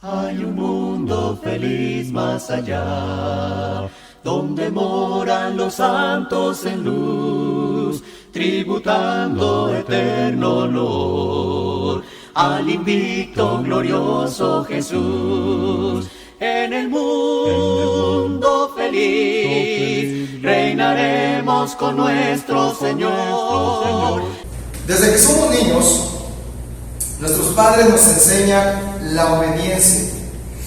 Hay un mundo feliz más allá, donde moran los santos en luz, tributando eterno honor al invicto glorioso Jesús. En el mundo feliz reinaremos con nuestro Señor. Desde que somos niños, nuestros padres nos enseñan la obediencia.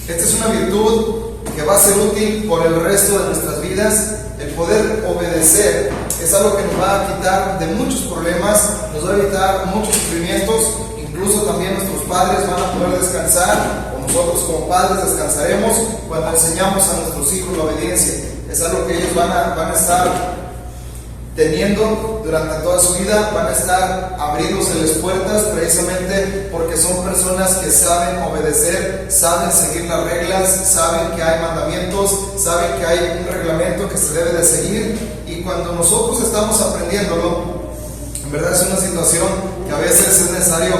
Esta es una virtud que va a ser útil por el resto de nuestras vidas. El poder obedecer es algo que nos va a quitar de muchos problemas, nos va a evitar muchos sufrimientos. Incluso también nuestros padres van a poder descansar, o nosotros como padres descansaremos cuando enseñamos a nuestros hijos la obediencia. Es algo que ellos van a estar teniendo durante toda su vida, van a estar abriéndoseles puertas precisamente porque son personas que saben obedecer, saben seguir las reglas, saben que hay mandamientos, saben que hay un reglamento que se debe de seguir, y cuando nosotros estamos aprendiéndolo, en verdad es una situación que a veces es necesario,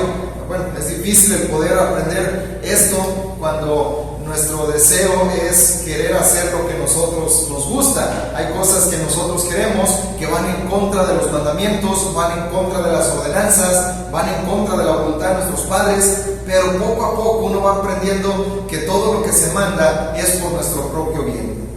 es difícil el poder aprender esto cuando nuestro deseo es querer hacer lo que nosotros nos gusta. Hay cosas que nosotros queremos que van en contra de los mandamientos, van en contra de las ordenanzas, van en contra de la voluntad de nuestros padres, pero poco a poco uno va aprendiendo que todo lo que se manda es por nuestro propio bien.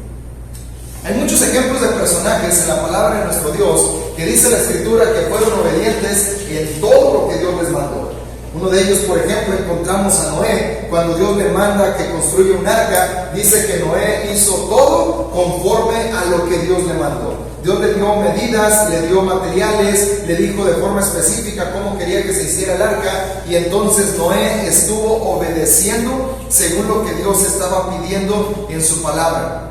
Hay muchos ejemplos de personajes en la palabra de nuestro Dios que dice la Escritura que fueron obedientes en todo lo que Dios les mandó. Uno de ellos, por ejemplo, encontramos a Noé. Cuando Dios le manda que construya un arca, dice que Noé hizo todo conforme a lo que Dios le mandó. Dios le dio medidas, le dio materiales, le dijo de forma específica cómo quería que se hiciera el arca, y entonces Noé estuvo obedeciendo según lo que Dios estaba pidiendo en su palabra.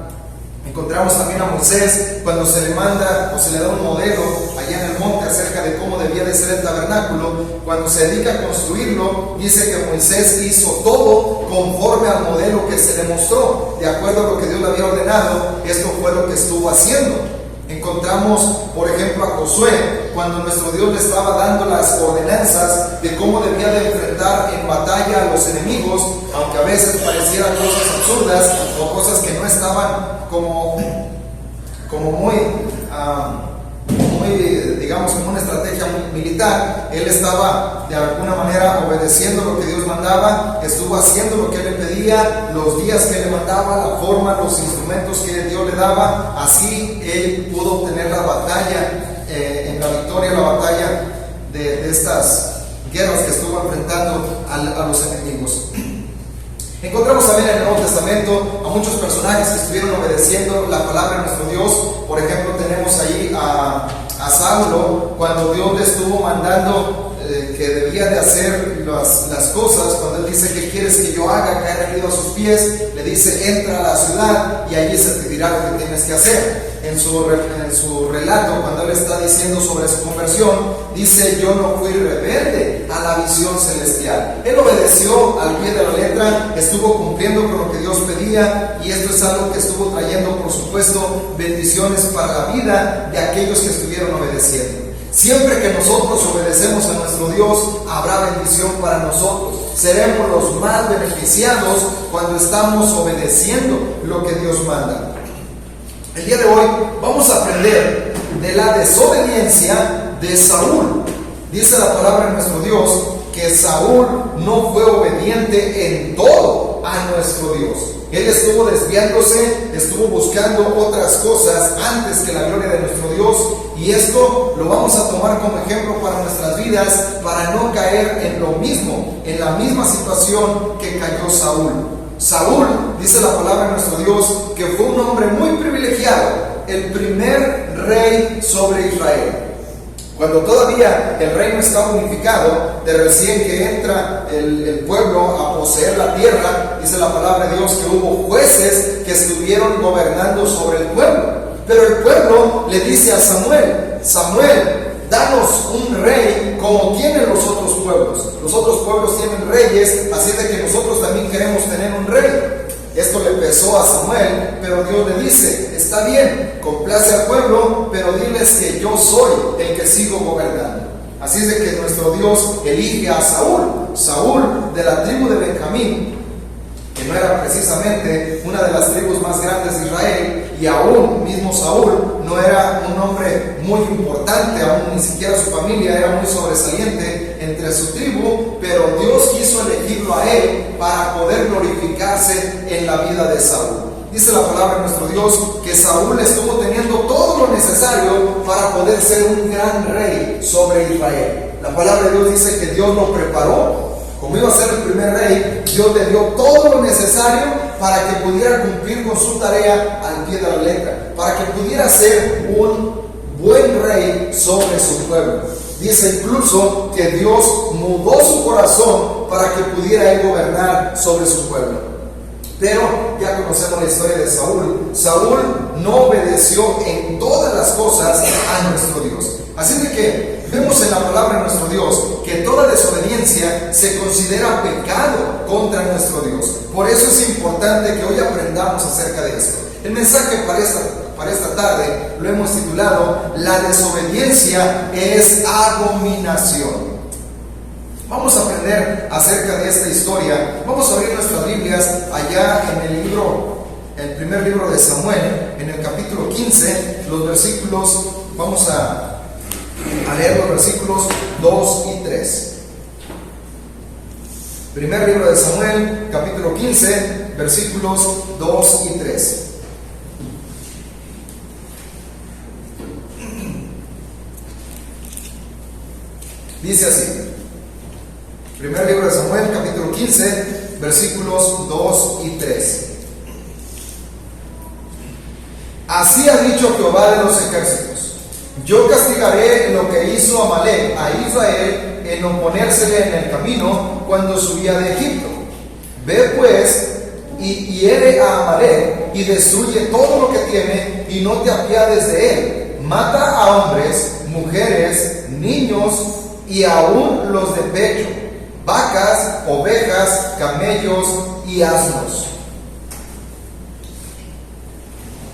Encontramos también a Moisés cuando se le manda o se le da un modelo allá en el monte acerca de cómo debía de ser el tabernáculo. Cuando se dedica a construirlo, dice que Moisés hizo todo conforme al modelo que se le mostró, de acuerdo a lo que Dios le había ordenado. Esto fue lo que estuvo haciendo. Encontramos, por ejemplo, a Josué, cuando nuestro Dios le estaba dando las ordenanzas de cómo debía de enfrentar en batalla a los enemigos, aunque a veces parecieran cosas absurdas o cosas que no estaban como muy, digamos, como una estrategia militar. Él estaba de alguna manera obedeciendo lo que Dios mandaba, estuvo haciendo lo que Él le pedía, los días que le mandaba, la forma, los instrumentos que Dios le daba. Así Él pudo obtener la batalla, en la victoria, la batalla de estas guerras que estuvo enfrentando a los enemigos. Encontramos también en el Nuevo Testamento a muchos personajes que estuvieron obedeciendo la palabra de nuestro Dios. Por ejemplo, tenemos ahí a Saulo, cuando Dios le estuvo mandando que debía de hacer las cosas. Cuando Él dice: ¿qué quieres que yo haga? Caer rendido a sus pies, le dice: entra a la ciudad y allí se te dirá lo que tienes que hacer. En su relato, cuando Él está diciendo sobre su conversión, dice: yo no fui rebelde a la visión celestial. Él obedeció al pie de la letra, estuvo cumpliendo con lo que Dios pedía, y esto es algo que estuvo trayendo, por supuesto, bendiciones para la vida de aquellos que estuvieron obedeciendo. Siempre que nosotros obedecemos a nuestro Dios, habrá bendición para nosotros. Seremos los más beneficiados cuando estamos obedeciendo lo que Dios manda. El día de hoy vamos a aprender de la desobediencia de Saúl. Dice la palabra de nuestro Dios que Saúl no fue obediente en todo a nuestro Dios. Él estuvo desviándose, estuvo buscando otras cosas antes que la gloria de nuestro Dios, y esto lo vamos a tomar como ejemplo para nuestras vidas, para no caer en lo mismo, en la misma situación que cayó Saúl. Saúl, dice la palabra de nuestro Dios, que fue un hombre muy privilegiado, el primer rey sobre Israel. Cuando todavía el reino está unificado, de recién que entra el pueblo a poseer la tierra, dice la palabra de Dios que hubo jueces que estuvieron gobernando sobre el pueblo. Pero el pueblo le dice a Samuel: Samuel, danos un rey como tienen los otros pueblos. Los otros pueblos tienen reyes, así de que nosotros también queremos tener un rey. Esto le pesó a Samuel, pero Dios le dice: está bien, complace al pueblo, pero diles que yo soy el que sigo gobernando. Así es de que nuestro Dios elige a Saúl de la tribu de Benjamín, que no era precisamente una de las tribus más grandes de Israel, y aún mismo Saúl no era un hombre muy importante, aún ni siquiera su familia era muy sobresaliente entre su tribu, pero Dios quiso elegirlo a él para poder glorificarse en la vida de Saúl. Dice la palabra de nuestro Dios que Saúl estuvo teniendo todo lo necesario para poder ser un gran rey sobre Israel. La palabra de Dios dice que Dios lo preparó. Como iba a ser el primer rey, Dios le dio todo lo necesario para que pudiera cumplir con su tarea al pie de la letra, para que pudiera ser un buen rey sobre su pueblo. Dice incluso que Dios mudó su corazón para que pudiera él gobernar sobre su pueblo. Pero ya conocemos la historia de Saúl. Saúl no obedeció en todas las cosas a nuestro Dios. Así de que vemos en la palabra de nuestro Dios que toda desobediencia se considera pecado contra nuestro Dios. Por eso es importante que hoy aprendamos acerca de esto. El mensaje para esta tarde lo hemos titulado: La desobediencia es abominación. Vamos a aprender acerca de esta historia. Vamos a abrir nuestras Biblias allá en el primer libro de Samuel, en el capítulo 15, los versículos, vamos a leer los versículos 2 y 3. Primer libro de Samuel, capítulo 15, versículos 2 y 3. Dice así. Primer libro de Samuel, capítulo 15, versículos 2 y 3. Así ha dicho Jehová de los ejércitos: yo castigaré lo que hizo Amalec a Israel en oponérsele en el camino cuando subía de Egipto. Ve pues y hiere a Amalec y destruye todo lo que tiene y no te apiades de él. Mata a hombres, mujeres, niños y aún los de pecho, vacas, ovejas, camellos y asnos.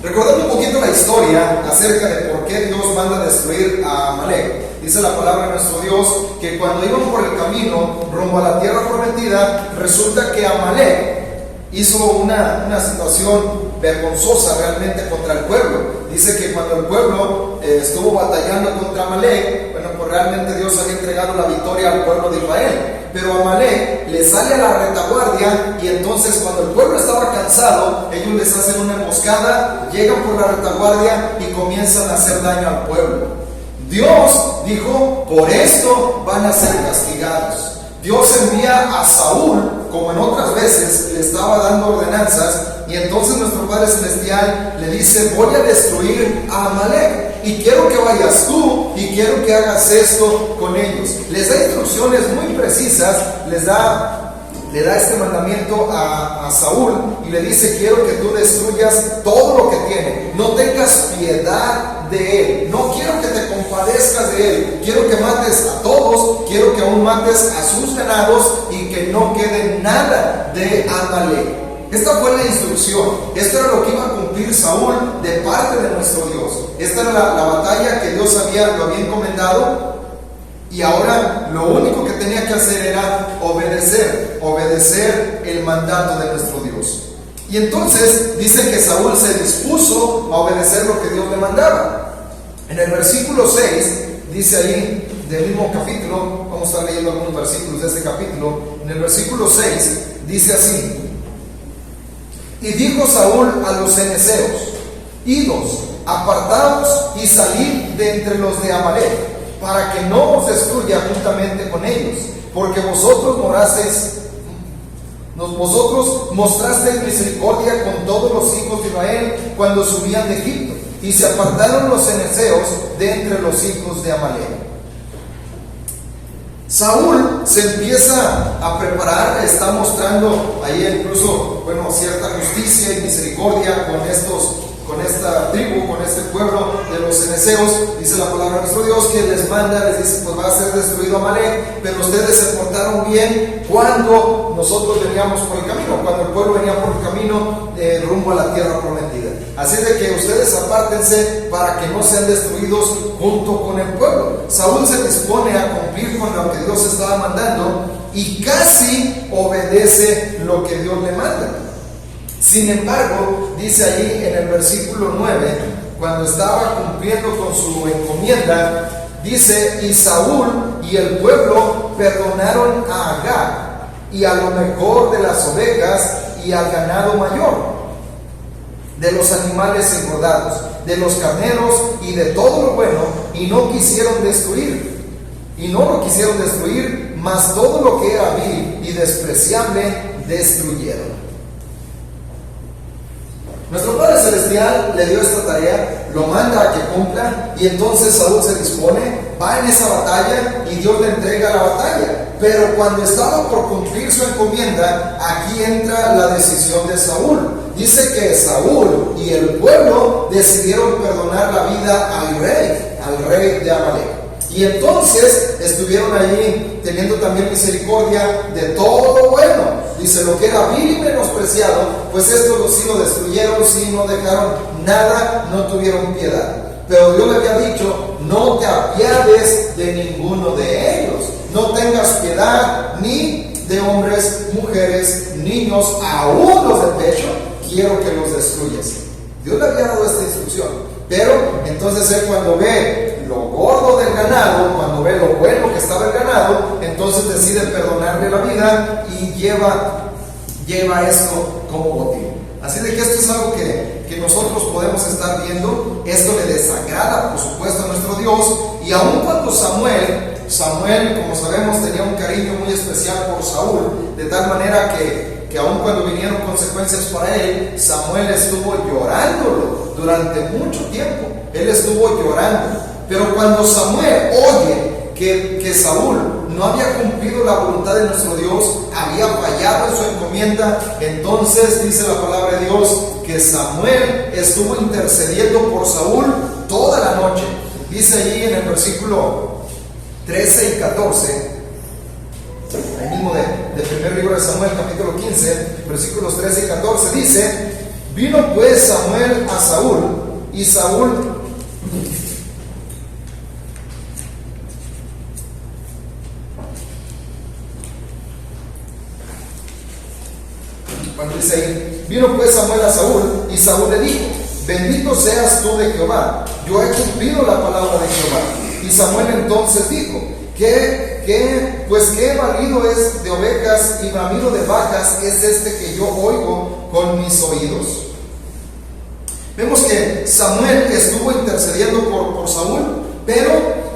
Recordando un poquito la historia acerca de por qué Dios manda destruir a Amalec. Dice la palabra de nuestro Dios que cuando iban por el camino rumbo a la tierra prometida, resulta que Amalec hizo una situación vergonzosa realmente contra el pueblo. Dice que cuando el pueblo estuvo batallando contra Amalec, bueno, pues realmente Dios había entregado la victoria al pueblo de Israel. Pero Amalec le sale a la retaguardia, y entonces cuando el pueblo estaba cansado, ellos les hacen una emboscada, llegan por la retaguardia y comienzan a hacer daño al pueblo. Dios dijo: por esto van a ser castigados. Dios envía a Saúl, como en otras veces le estaba dando ordenanzas, y entonces nuestro Padre Celestial le dice: voy a destruir a Amalec y quiero que vayas tú y quiero que hagas esto con ellos. Les da instrucciones muy precisas, le da este mandamiento a Saúl y le dice: quiero que tú destruyas todo lo que tiene, no tengas piedad de él, no quiero que te compadezcas de él, quiero que mates a todos, quiero que aún mates a sus ganados y que no quede nada de Amalec. Esta fue la instrucción, esto era lo que iba a cumplir Saúl de parte de nuestro Dios. Esta era la batalla que Dios lo había encomendado, y ahora lo único que tenía que hacer era obedecer el mandato de nuestro Dios. Y entonces dice que Saúl se dispuso a obedecer lo que Dios le mandaba. En el versículo 6 dice ahí del mismo capítulo, vamos a estar leyendo algunos versículos de este capítulo. En el versículo 6 dice así: y dijo Saúl a los ceneseos: idos, apartaos y salid de entre los de Amalec, para que no os destruya juntamente con ellos, porque vosotros mostrasteis misericordia con todos los hijos de Israel cuando subían de Egipto. Y se apartaron los ceneseos de entre los hijos de Amalec. Saúl se empieza a preparar, está mostrando ahí incluso, bueno, cierta justicia y misericordia con esta tribu, con este pueblo de los ceneseos. Dice la palabra de nuestro Dios que les manda, les dice: pues va a ser destruido Amalec, pero ustedes se portaron bien cuando nosotros veníamos por el camino, cuando el pueblo venía por el camino rumbo rumbo a la tierra prometida. Así de que ustedes apártense para que no sean destruidos junto con el pueblo. Saúl se dispone a cumplir con lo que Dios estaba mandando y casi obedece lo que Dios le manda. Sin embargo, dice allí en el versículo 9, cuando estaba cumpliendo con su encomienda, dice: y Saúl y el pueblo perdonaron a Agag y a lo mejor de las ovejas y al ganado mayor, de los animales engordados, de los carneros y de todo lo bueno, y no lo quisieron destruir, mas todo lo que era vil y despreciable destruyeron. Nuestro Padre Celestial le dio esta tarea, lo manda a que cumpla, y entonces Saúl se dispone, va en esa batalla y Dios le entrega la batalla. Pero cuando estaba por cumplir su encomienda, aquí entra la decisión de Saúl. Dice que Saúl y el pueblo decidieron perdonar la vida al rey de Amalek. Y entonces estuvieron allí teniendo también misericordia de todo lo bueno. Dice: lo que era vil y menospreciado, pues esto sí lo destruyeron, sí, no dejaron nada, no tuvieron piedad. Pero Dios le había dicho: no te apiades de ninguno de ellos, no tengas piedad ni de hombres, mujeres, niños, aún los de pecho, quiero que los destruyas. Dios le había dado esta instrucción. Pero entonces él, cuando ve lo gordo del ganado, cuando ve lo bueno que estaba el ganado, entonces decide perdonarle la vida y lleva esto como botín. Así de que esto es algo que nosotros podemos estar viendo. Esto le desagrada, por supuesto, a nuestro Dios. Y aun cuando Samuel, como sabemos, tenía un cariño muy especial por Saúl, de tal manera que aun cuando vinieron consecuencias para él, Samuel estuvo llorándolo durante mucho tiempo. Él estuvo llorando. Pero cuando Samuel oye que Saúl no había cumplido la voluntad de nuestro Dios, había fallado en su encomienda, entonces dice la palabra de Dios que Samuel estuvo intercediendo por Saúl toda la noche. Dice allí en el versículo 13 y 14, el mismo del primer libro de Samuel, capítulo 15, versículos 13 y 14, dice: vino pues Samuel a Saúl, y Saúl cuando dice ahí, vino pues Samuel a Saúl, y Saúl le dijo: bendito seas tú de Jehová, yo he cumplido la palabra de Jehová. Y Samuel entonces dijo: pues qué balido es de ovejas y bramido de vacas es este que yo oigo con mis oídos. Vemos que Samuel estuvo intercediendo por Saúl, pero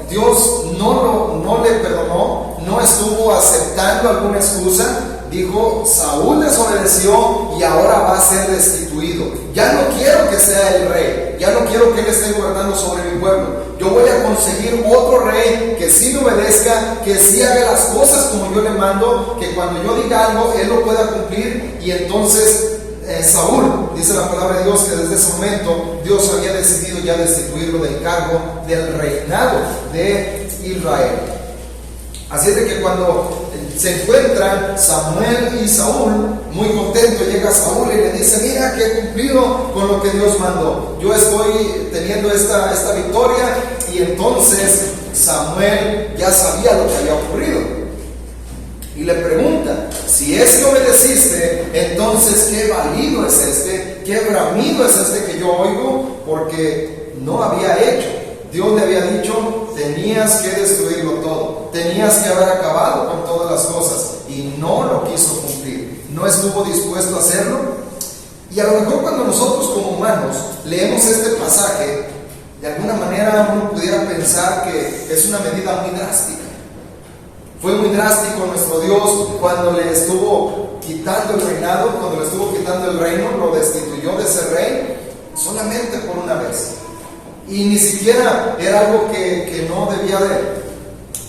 Dios no le perdonó, no estuvo aceptando alguna excusa. Dijo: Saúl desobedeció y ahora va a ser destituido. Ya no quiero que sea el rey, ya no quiero que él esté gobernando sobre mi pueblo. Yo voy a conseguir otro rey que sí me obedezca, que sí haga las cosas como yo le mando, que cuando yo diga algo, él lo pueda cumplir. Y entonces Saúl, dice la palabra de Dios, que desde ese momento Dios había decidido ya destituirlo del cargo del reinado de Israel. Así es de que cuando se encuentran Samuel y Saúl, muy contento, llega Saúl y le dice: mira que he cumplido con lo que Dios mandó, yo estoy teniendo esta victoria. Y entonces Samuel ya sabía lo que había ocurrido y le pregunta: si es que obedeciste, entonces qué balido es este, qué bramido es este que yo oigo, porque no había hecho. Dios le había dicho: tenías que destruirlo todo, tenías que haber acabado con todas las cosas, y no lo quiso cumplir, no estuvo dispuesto a hacerlo. Y a lo mejor cuando nosotros como humanos leemos este pasaje, de alguna manera uno pudiera pensar que es una medida muy drástica. Fue muy drástico nuestro Dios cuando le estuvo quitando el reinado, cuando le estuvo quitando el reino, lo destituyó de ser rey solamente por una vez. Y ni siquiera era algo que no debía de,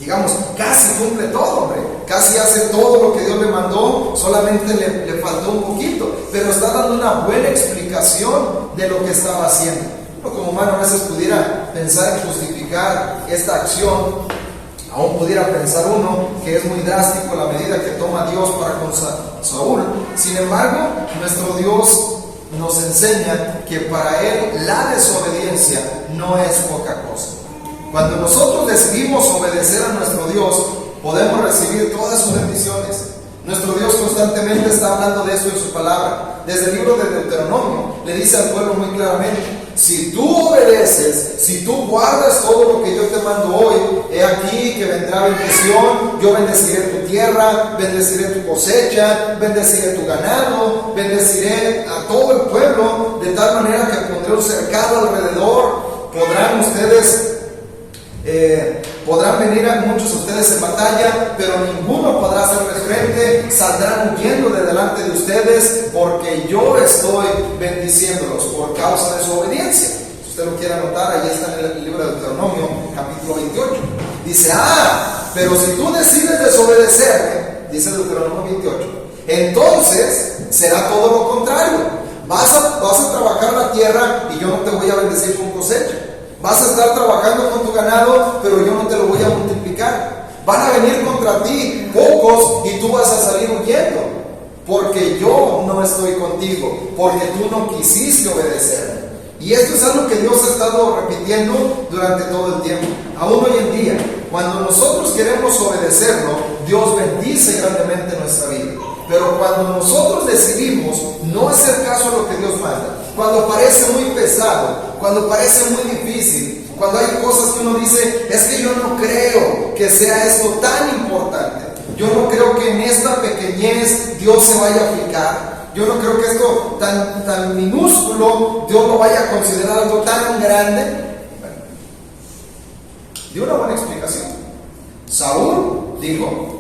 digamos, casi cumple todo, hombre. Casi hace todo lo que Dios le mandó, solamente le faltó un poquito. Pero está dando una buena explicación de lo que estaba haciendo. Uno como humano a veces pudiera pensar en justificar esta acción. Aún pudiera pensar uno que es muy drástico la medida que toma Dios para con Saúl. Sin embargo, nuestro Dios nos enseña que para Él la desobediencia no es poca cosa. Cuando nosotros decidimos obedecer a nuestro Dios, podemos recibir todas sus bendiciones. Nuestro Dios constantemente está hablando de esto en su palabra. Desde el libro de Deuteronomio le dice al pueblo muy claramente: si tú obedeces, si tú guardas todo lo que yo te mando hoy, he aquí que vendrá bendición, yo bendeciré tu tierra, bendeciré tu cosecha, bendeciré tu ganado, bendeciré a todo el pueblo, de tal manera que pondré un cercado alrededor, podrán ustedes podrán venir a muchos de ustedes en batalla, pero ninguno podrá hacerles frente, saldrán huyendo de delante de ustedes, porque yo estoy bendiciéndolos por causa de su obediencia. Si usted lo quiere anotar, ahí está en el libro de Deuteronomio, capítulo 28. Dice: pero si tú decides desobedecerme, dice Deuteronomio 28, entonces será todo lo contrario. Vas a trabajar la tierra y yo no te voy a bendecir con cosecha. Vas a estar trabajando con tu ganado, pero yo no te lo voy a multiplicar. Van a venir contra ti pocos y tú vas a salir huyendo, porque yo no estoy contigo, porque tú no quisiste obedecerme. Y esto es algo que Dios ha estado repitiendo durante todo el tiempo. Aún hoy en día, cuando nosotros queremos obedecerlo, Dios bendice grandemente nuestra vida. Pero cuando nosotros decidimos no hacer caso a lo que Dios manda, cuando parece muy pesado, cuando parece muy difícil, cuando hay cosas que uno dice: es que yo no creo que sea esto tan importante, yo no creo que en esta pequeñez Dios se vaya a aplicar, yo no creo que esto tan minúsculo Dios lo vaya a considerar algo tan grande. Bueno, dio una buena explicación. Saúl dijo,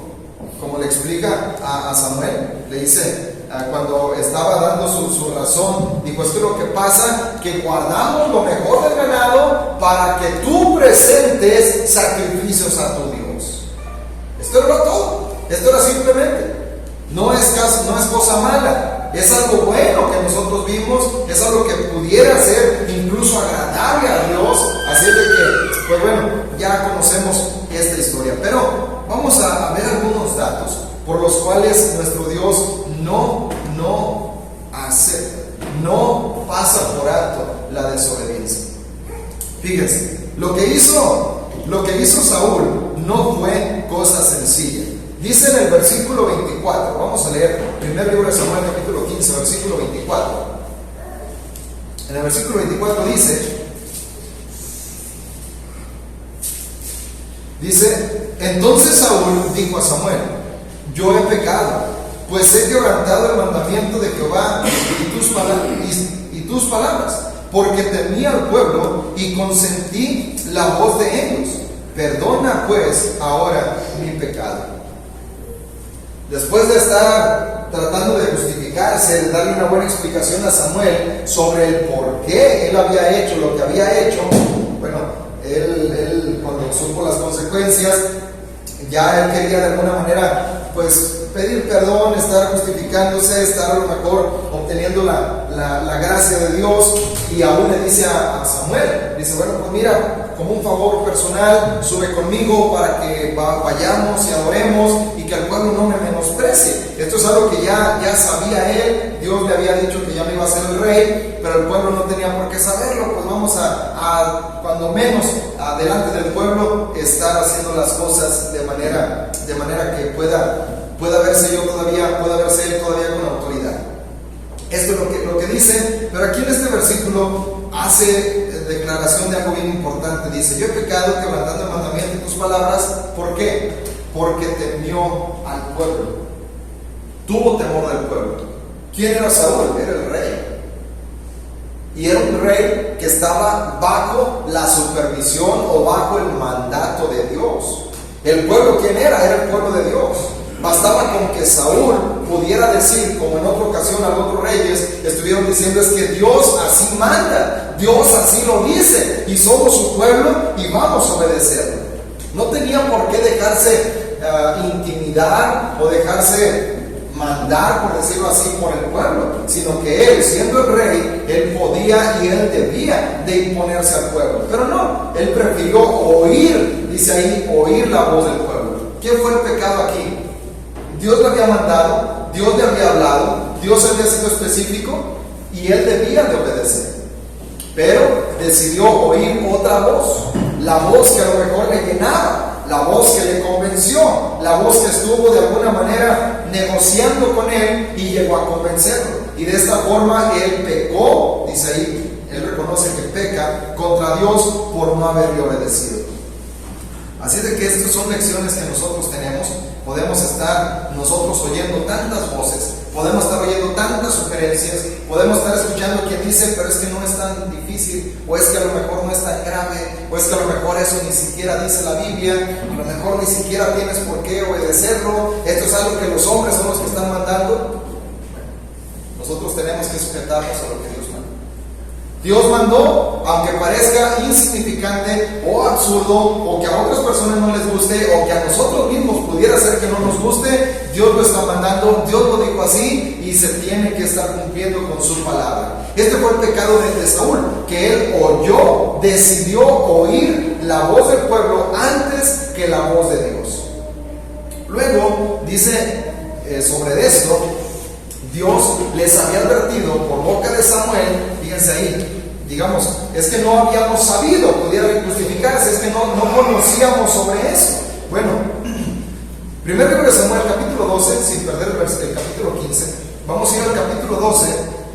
como le explica a Samuel, le dice, cuando estaba dando su razón, dijo: esto es lo que pasa, que guardamos lo mejor del ganado para que tú presentes sacrificios a tu Dios. Esto era todo, esto era simplemente, no es cosa mala, es algo bueno que nosotros vimos, es algo que pudiera ser incluso agradable a Dios. Así de que, pues bueno, ya conocemos esta historia, pero vamos a ver algunos datos por los cuales nuestro Dios no pasa por alto la desobediencia. Fíjense, lo que hizo Saúl no fue cosa sencilla. Dice en el versículo 24, vamos a leer primer libro de Samuel, capítulo 15, versículo 24. En el versículo 24 dice: entonces Saúl dijo a Samuel: yo he pecado, pues he quebrantado el mandamiento de Jehová y tus palabras, porque temí al pueblo y consentí la voz de ellos. Perdona pues ahora mi pecado. Después de estar tratando de justificarse, de darle una buena explicación a Samuel sobre el por qué él había hecho lo que había hecho, bueno, él cuando supo las consecuencias, ya él quería de alguna manera pues pedir perdón, estar justificándose, estar a lo mejor obteniendo la gracia de Dios, y aún le dice a Samuel, dice: bueno, pues mira, como un favor personal, sube conmigo para que vayamos y adoremos y que el pueblo no me menosprecie. Esto es algo que ya sabía él, Dios le había dicho que ya no iba a ser el rey, pero el pueblo no tenía por qué saberlo. Pues vamos a cuando menos delante del pueblo estar haciendo las cosas de manera que pueda verse él todavía con autoridad. Esto es lo que dice, pero aquí en este versículo hace declaración de algo bien importante. Dice: yo he pecado quebrantando el mandamiento y tus palabras. ¿Por qué? Porque temió al pueblo, tuvo temor del pueblo. ¿Quién era Saúl? Era el rey, y era un rey que estaba bajo la supervisión o bajo el mandato de Dios. El pueblo, ¿quién era? Era el pueblo de Dios. Bastaba con que Saúl pudiera decir, como en otra ocasión a otros reyes estuvieron diciendo: es que Dios así manda, Dios así lo dice, y somos su pueblo y vamos a obedecerlo. No tenía por qué dejarse intimidar o dejarse mandar, por decirlo así, por el pueblo, sino que él, siendo el rey, él podía y él debía de imponerse al pueblo. Pero no, él prefirió oír, dice ahí, oír la voz del pueblo. ¿Qué fue el pecado aquí? Dios le había mandado, Dios le había hablado, Dios había sido específico, y él debía de obedecer. Pero decidió oír otra voz, la voz que a lo mejor le llenaba, la voz que le convenció, la voz que estuvo de alguna manera negociando con él y llegó a convencerlo. Y de esta forma él pecó, dice ahí, él reconoce que peca contra Dios por no haberle obedecido. Así de que estas son lecciones que nosotros tenemos. Podemos estar nosotros oyendo tantas voces, podemos estar oyendo tantas sugerencias, podemos estar escuchando quien dice, pero es que no es tan difícil, o es que a lo mejor no es tan grave, o es que a lo mejor eso ni siquiera dice la Biblia, a lo mejor ni siquiera tienes por qué obedecerlo, esto es algo que los hombres son los que están mandando. Nosotros tenemos que sujetarnos a lo que Dios manda. Dios mandó, aunque parezca insignificante o absurdo, o que a otras personas no les guste, o que a nosotros mismos pudiera ser que no nos guste, Dios lo está mandando, Dios lo dijo así y se tiene que estar cumpliendo con su palabra. Este fue el pecado de Saúl, que él oyó, decidió oír la voz del pueblo antes que la voz de Dios. Luego dice sobre esto, Dios les había advertido por boca de Samuel, fíjense ahí, digamos, es que no habíamos sabido, pudiera justificarse, es que no conocíamos sobre eso. Bueno, primer libro de Samuel, capítulo 12, sin perder el capítulo 15, vamos a ir al capítulo 12,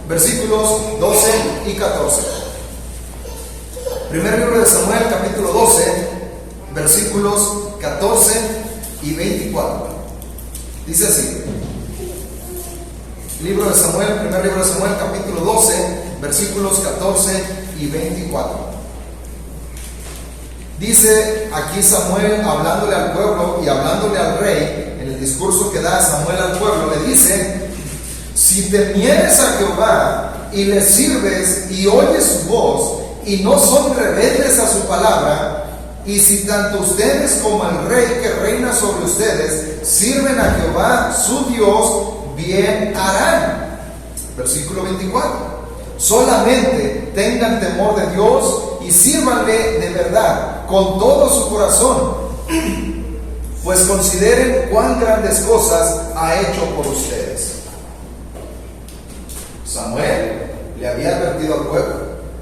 versículos 12 y 14. Primer libro de Samuel, capítulo 12, versículos 14 y 24. Dice así. Libro de Samuel, primer libro de Samuel, capítulo 12, versículos 14 y 24. Dice aquí Samuel, hablándole al pueblo y hablándole al rey, en el discurso que da Samuel al pueblo, le dice: si temieres a Jehová y le sirves y oyes su voz y no son rebeldes a su palabra, y si tanto ustedes como el rey que reina sobre ustedes sirven a Jehová su Dios, bien harán. Versículo 24. Solamente tengan temor de Dios y sírvanle de verdad con todo su corazón, pues consideren cuán grandes cosas ha hecho por ustedes. Samuel le había advertido al pueblo,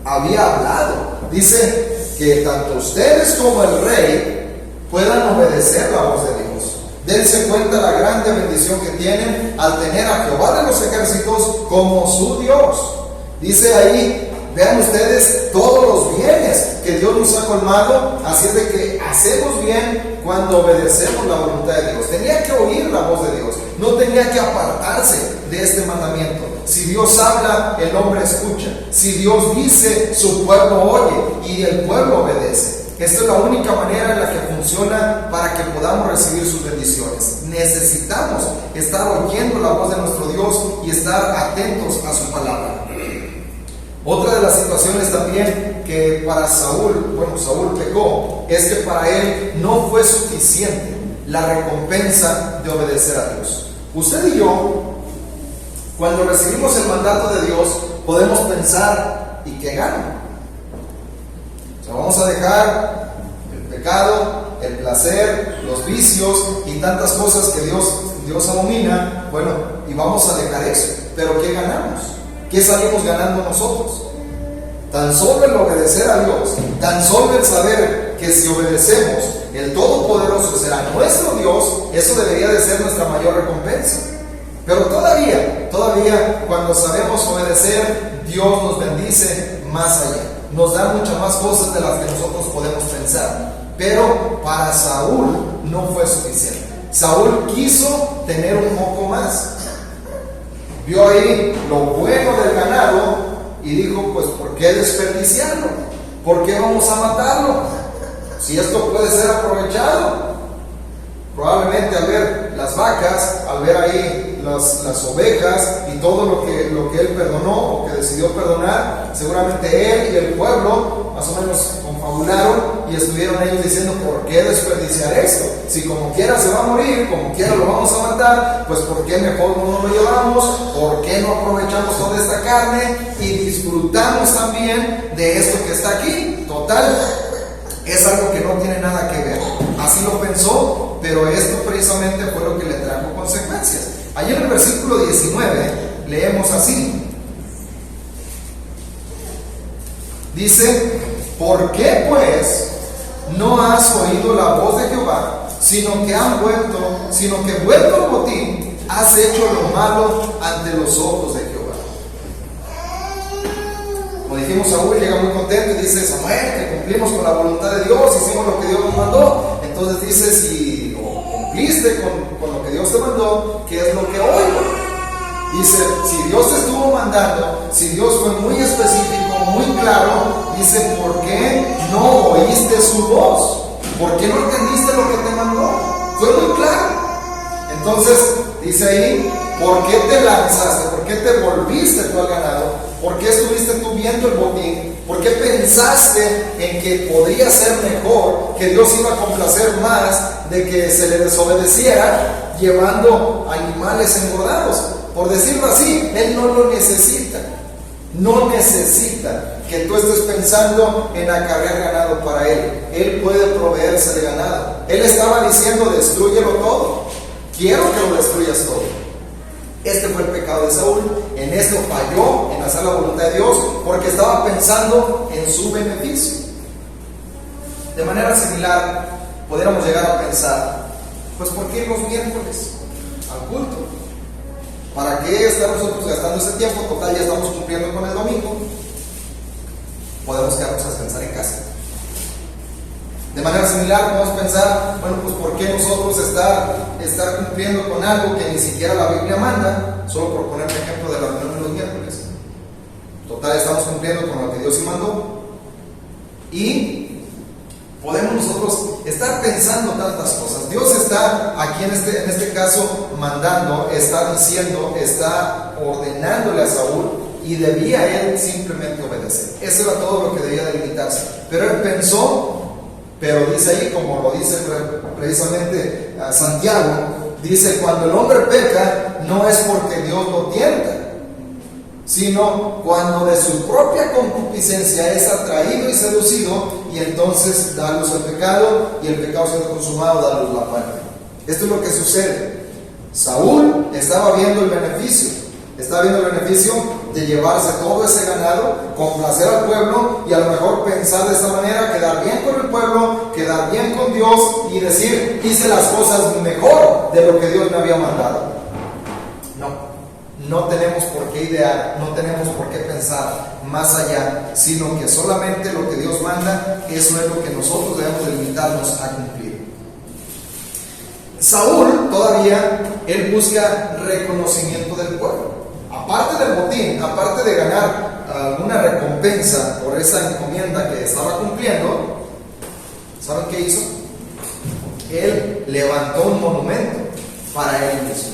había hablado, dice que tanto ustedes como el rey puedan obedecer la voz de Dios. Dense cuenta la grande bendición que tienen al tener a Jehová de los ejércitos como su Dios. Dice ahí, vean ustedes todos los bienes que Dios nos ha colmado, así es de que hacemos bien cuando obedecemos la voluntad de Dios. Tenía que oír la voz de Dios, no tenía que apartarse de este mandamiento. Si Dios habla, el hombre escucha. Si Dios dice, su pueblo oye y el pueblo obedece. Esta es la única manera en la que funciona para que podamos recibir sus bendiciones. Necesitamos estar oyendo la voz de nuestro Dios y estar atentos a su palabra. Otra de las situaciones también que para Saúl pecó, es que para él no fue suficiente la recompensa de obedecer a Dios. Usted y yo, cuando recibimos el mandato de Dios, podemos pensar, ¿y qué gano? O sea, vamos a dejar el pecado, el placer, los vicios y tantas cosas que Dios abomina. Bueno, y vamos a dejar eso. Pero ¿qué ganamos? ¿Qué salimos ganando nosotros? Tan solo el obedecer a Dios, tan solo el saber que si obedecemos, el Todopoderoso será nuestro Dios, eso debería de ser nuestra mayor recompensa. Pero todavía, cuando sabemos obedecer, Dios nos bendice más allá. Nos da muchas más cosas de las que nosotros podemos pensar. Pero para Saúl no fue suficiente. Saúl quiso tener un poco más. Vio ahí lo bueno del ganado y dijo, pues ¿por qué desperdiciarlo? ¿Por qué vamos a matarlo? Si esto puede ser aprovechado. Probablemente al ver las vacas, al ver ahí las ovejas y todo lo que él perdonó o que decidió perdonar, seguramente él y el pueblo más o menos confabularon y estuvieron ellos diciendo, ¿por qué desperdiciar esto? Si como quiera se va a morir, como quiera lo vamos a matar, pues ¿por qué mejor no lo llevamos? ¿Por qué no aprovechamos toda esta carne y disfrutamos también de esto que está aquí? Total, es algo que no tiene nada que ver. Así lo pensó, pero esto precisamente fue lo que le trajo consecuencias. Allí en el versículo 19 leemos así: Dice, ¿por qué pues no has oído la voz de Jehová, sino que vuelto al botín, has hecho lo malo ante los ojos de Jehová? Como dijimos, Saúl llega muy contento y dice, Samuel, que cumplimos con la voluntad de Dios, hicimos lo que Dios nos mandó. Entonces dice, si cumpliste con lo que Dios te mandó, ¿qué es lo que oigo? Dice, si Dios te estuvo mandando, si Dios fue muy específico, muy claro, dice, ¿por qué no oíste su voz? ¿Por qué no entendiste lo que te mandó? Fue muy claro. Entonces, dice ahí, ¿por qué te lanzaste? ¿Por qué te volviste tú al ganado? ¿Por qué estuviste tú viendo el botín? ¿Por qué pensaste en que podría ser mejor, que Dios iba a complacer más de que se le desobedeciera llevando animales engordados? Por decirlo así, Él no lo necesita. No necesita que tú estés pensando en acarrear ganado para Él. Él puede proveerse de ganado. Él estaba diciendo, destrúyelo todo. Quiero que lo destruyas todo. Este fue el pecado de Saúl. En esto falló en hacer la voluntad de Dios porque estaba pensando en su beneficio. De manera similar, podríamos llegar a pensar, pues ¿por qué los miércoles al culto? ¿Para qué estar nosotros gastando ese tiempo? Total, ya estamos cumpliendo con el domingo. Podemos quedarnos a descansar en casa. De manera similar, podemos pensar, bueno, pues ¿por qué nosotros estar cumpliendo con algo que ni siquiera la Biblia manda? Solo por poner un ejemplo de la reunión de los miércoles. Total, estamos cumpliendo con lo que Dios sí mandó. Y podemos nosotros estar pensando tantas cosas. Dios está aquí en este caso mandando, está diciendo, está ordenándole a Saúl, y debía él simplemente obedecer. Eso era todo lo que debía delimitarse. Pero él pensó, pero dice ahí, como lo dice precisamente Santiago, dice, cuando el hombre peca, no es porque Dios lo tienta, sino cuando de su propia concupiscencia es atraído y seducido, y entonces da luz al pecado, y el pecado siendo consumado da luz la muerte. Esto es lo que sucede. Saúl estaba viendo el beneficio de llevarse todo ese ganado, complacer al pueblo, y a lo mejor pensar de esa manera, quedar bien con el pueblo, quedar bien con Dios, y decir, hice las cosas mejor de lo que Dios me había mandado. No tenemos por qué idear, no tenemos por qué pensar más allá, sino que solamente lo que Dios manda, eso es lo que nosotros debemos de limitarnos a cumplir. Saúl todavía, él busca reconocimiento del pueblo. Aparte del botín, aparte de ganar alguna recompensa por esa encomienda que estaba cumpliendo, ¿saben qué hizo? Él levantó un monumento para él mismo.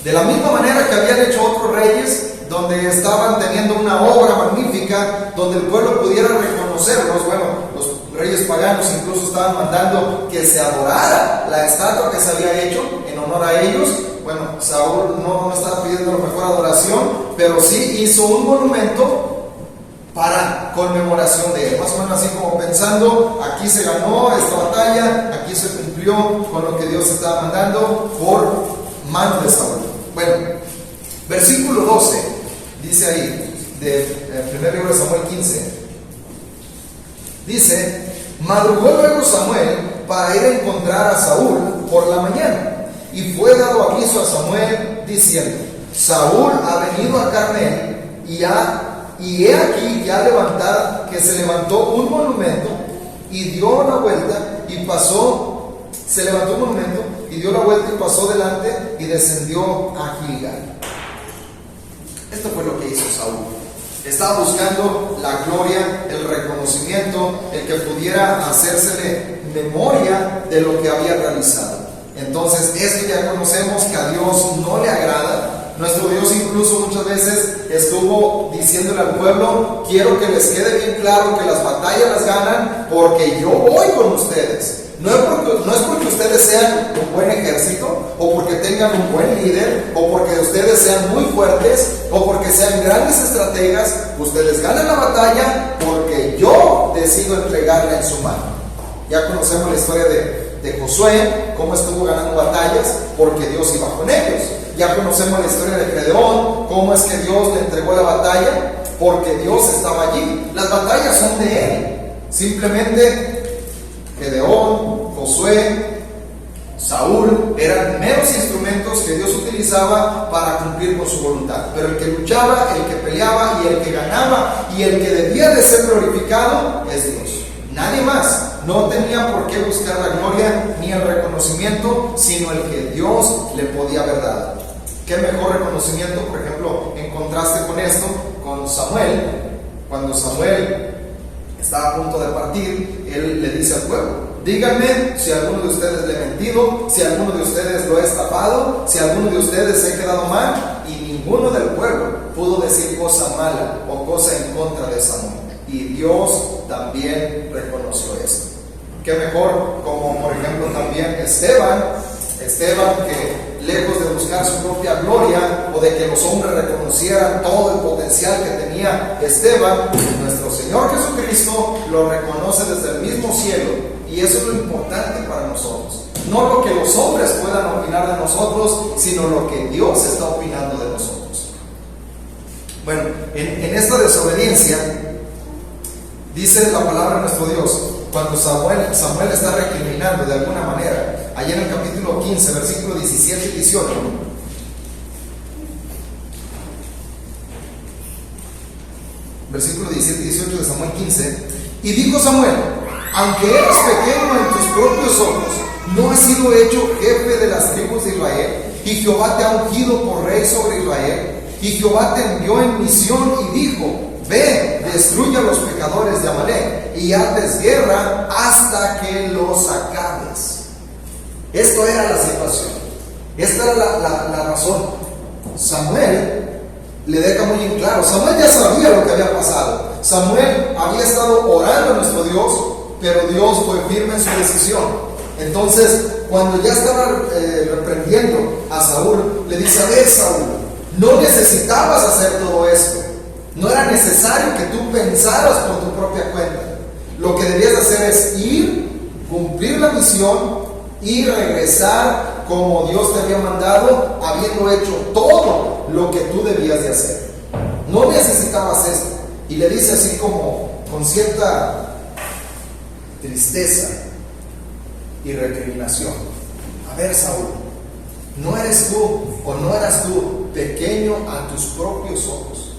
De la misma manera que habían hecho otros reyes, donde estaban teniendo una obra magnífica, donde el pueblo pudiera reconocerlos. Bueno, los reyes paganos incluso estaban mandando que se adorara la estatua que se había hecho en honor a ellos. Bueno, Saúl no estaba pidiendo la mejor adoración, pero sí hizo un monumento para conmemoración de él. Más o menos así como pensando, aquí se ganó esta batalla, aquí se cumplió con lo que Dios estaba mandando por mano de Saúl. Bueno, versículo 12, dice ahí, del primer libro de Samuel 15, dice, madrugó luego Samuel para ir a encontrar a Saúl por la mañana. Y fue dado aviso a Samuel diciendo, Saúl ha venido a Carmel, y he aquí ya que se levantó un monumento y dio la vuelta y pasó, se levantó un monumento y dio la vuelta y pasó delante y descendió a Gilgal. Esto fue lo que hizo Saúl. Estaba buscando la gloria, el reconocimiento, el que pudiera hacérsele memoria de lo que había realizado. Entonces, esto ya conocemos que a Dios no le agrada. Nuestro Dios incluso muchas veces estuvo diciéndole al pueblo, quiero que les quede bien claro que las batallas las ganan porque yo voy con ustedes. No es porque ustedes sean un buen ejército, o porque tengan un buen líder, o porque ustedes sean muy fuertes, o porque sean grandes estrategas. Ustedes ganan la batalla porque yo decido entregarla en su mano. Ya conocemos la historia de Josué, cómo estuvo ganando batallas porque Dios iba con ellos. Ya conocemos la historia de Gedeón, cómo es que Dios le entregó la batalla porque Dios estaba allí. Las batallas son de Él. Simplemente Gedeón, Josué, Saúl eran meros instrumentos que Dios utilizaba para cumplir con su voluntad. Pero el que luchaba, el que peleaba y el que ganaba y el que debía de ser glorificado es Dios. Nadie más. No tenía por qué buscar la gloria ni el reconocimiento, sino el que Dios le podía haber dado. ¿Qué mejor reconocimiento, por ejemplo, en contraste con esto, con Samuel? Cuando Samuel estaba a punto de partir, él le dice al pueblo: díganme si alguno de ustedes le ha mentido, si alguno de ustedes lo ha estafado, si alguno de ustedes se ha quedado mal. Y ninguno del pueblo pudo decir cosa mala o cosa en contra de Samuel. Y Dios también reconoció esto. Qué mejor, como por ejemplo también Esteban, que lejos de buscar su propia gloria o de que los hombres reconocieran todo el potencial que tenía Esteban, nuestro Señor Jesucristo lo reconoce desde el mismo cielo. Y eso es lo importante para nosotros. No lo que los hombres puedan opinar de nosotros, sino lo que Dios está opinando de nosotros. Bueno, en esta desobediencia, dice la palabra de nuestro Dios, cuando Samuel está recriminando de alguna manera, allá en el capítulo 15, versículo 17 y 18. Versículo 17 y 18 de Samuel 15. Y dijo Samuel: aunque eres pequeño en tus propios ojos, no has sido hecho jefe de las tribus de Israel, y Jehová te ha ungido por rey sobre Israel. Y Jehová te envió en misión y dijo: ve, destruye a los pecadores de Amalek y hazles guerra hasta que los acabes. Esto era la situación. Esta era la razón. Samuel le deja muy en claro. Samuel ya sabía lo que había pasado. Samuel había estado orando a nuestro Dios, pero Dios fue firme en su decisión. Entonces, cuando ya estaba reprendiendo a Saúl, le dice: a ver, Saúl, no necesitabas hacer todo esto. No era necesario que tú pensaras por tu propia cuenta. Lo que debías hacer es ir, cumplir la misión y regresar como Dios te había mandado, habiendo hecho todo lo que tú debías de hacer. No necesitabas esto. Y le dice así como con cierta tristeza y recriminación: a ver, Saúl, ¿no eres tú o no eras tú pequeño a tus propios ojos?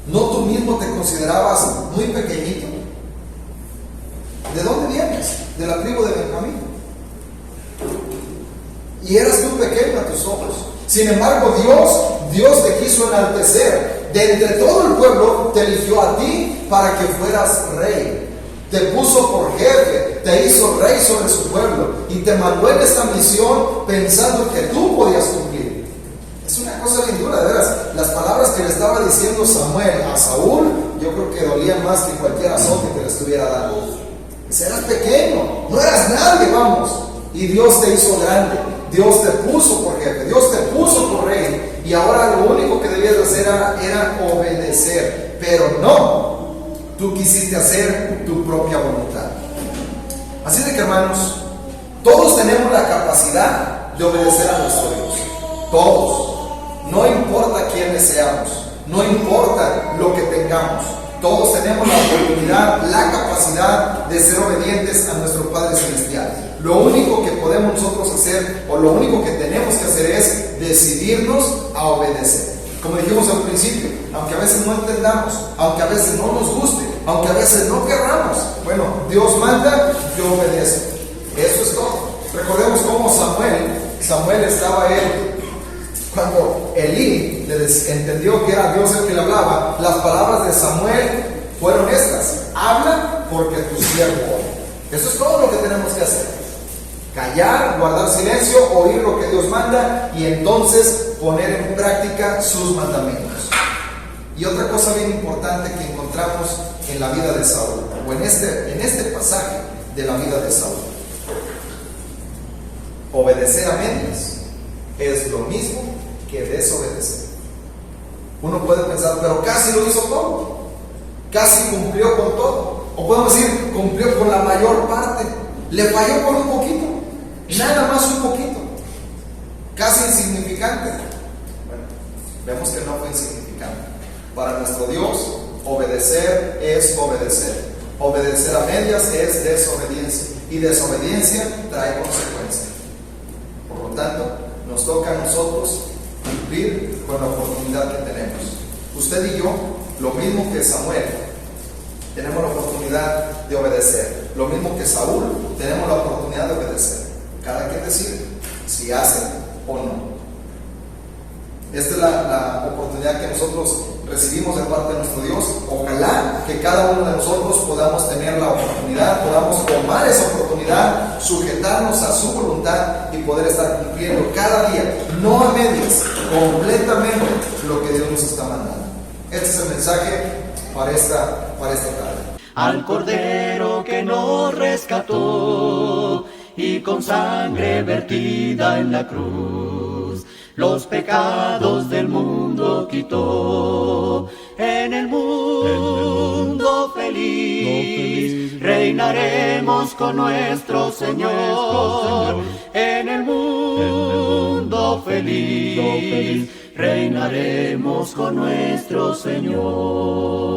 ¿No tú mismo te considerabas muy pequeñito? ¿De dónde vienes? De la tribu de Benjamín. Y eras tú pequeño a tus ojos. Sin embargo, Dios te quiso enaltecer. De entre todo el pueblo te eligió a ti para que fueras rey. Te puso por jefe, te hizo rey sobre su pueblo y te mandó en esta misión pensando que tú podías cumplir. Es una cosa bien dura, de veras. Las palabras que le estaba diciendo Samuel a Saúl, yo creo que dolían más que cualquier azote que le estuviera dando. Eras pequeño, no eras nadie, vamos. Y Dios te hizo grande, Dios te puso por jefe, Dios te puso por rey. Y ahora lo único que debías hacer era obedecer. Pero no, tú quisiste hacer tu propia voluntad. Así de que, hermanos, todos tenemos la capacidad de obedecer a nuestro Dios. Todos. No importa quiénes seamos, no importa lo que tengamos, todos tenemos la oportunidad, la capacidad de ser obedientes a nuestro Padre Celestial. Lo único que podemos nosotros hacer, o lo único que tenemos que hacer, es decidirnos a obedecer. Como dijimos al principio, aunque a veces no entendamos, aunque a veces no nos guste, aunque a veces no querramos, bueno, Dios manda, yo obedezco. Eso es todo. Recordemos cómo Samuel estaba cuando Elí entendió que era Dios el que le hablaba, las palabras de Samuel fueron estas: habla porque tu siervo oye. Eso es todo lo que tenemos que hacer: callar, guardar silencio, oír lo que Dios manda y entonces poner en práctica sus mandamientos. Y otra cosa bien importante que encontramos en la vida de Saúl, o en este pasaje de la vida de Saúl: obedecer a medias es lo mismo que desobedecer. Uno puede pensar, pero casi lo hizo todo, casi cumplió con todo, o podemos decir, cumplió con la mayor parte, le falló por un poquito, nada más un poquito, casi insignificante. Bueno, vemos que no fue insignificante. Para nuestro Dios Obedecer es obedecer. Obedecer a medias es desobediencia. Y desobediencia trae consecuencias. Por lo tanto, nos toca a nosotros cumplir con la oportunidad que tenemos. Usted y yo, lo mismo que Samuel, tenemos la oportunidad de obedecer. Lo mismo que Saúl, tenemos la oportunidad de obedecer. Cada quien decide si hace o no. Esta es la oportunidad que nosotros recibimos de parte de nuestro Dios. Ojalá que cada uno de nosotros podamos tener la oportunidad, podamos tomar esa oportunidad, sujetarnos a su voluntad y poder estar cumpliendo cada día, no a medias, completamente lo que Dios nos está mandando. Este es el mensaje para esta tarde. Al Cordero que nos rescató y con sangre vertida en la cruz los pecados del mundo quitó. En el mundo feliz reinaremos con nuestro Señor. En el mundo feliz reinaremos con nuestro Señor.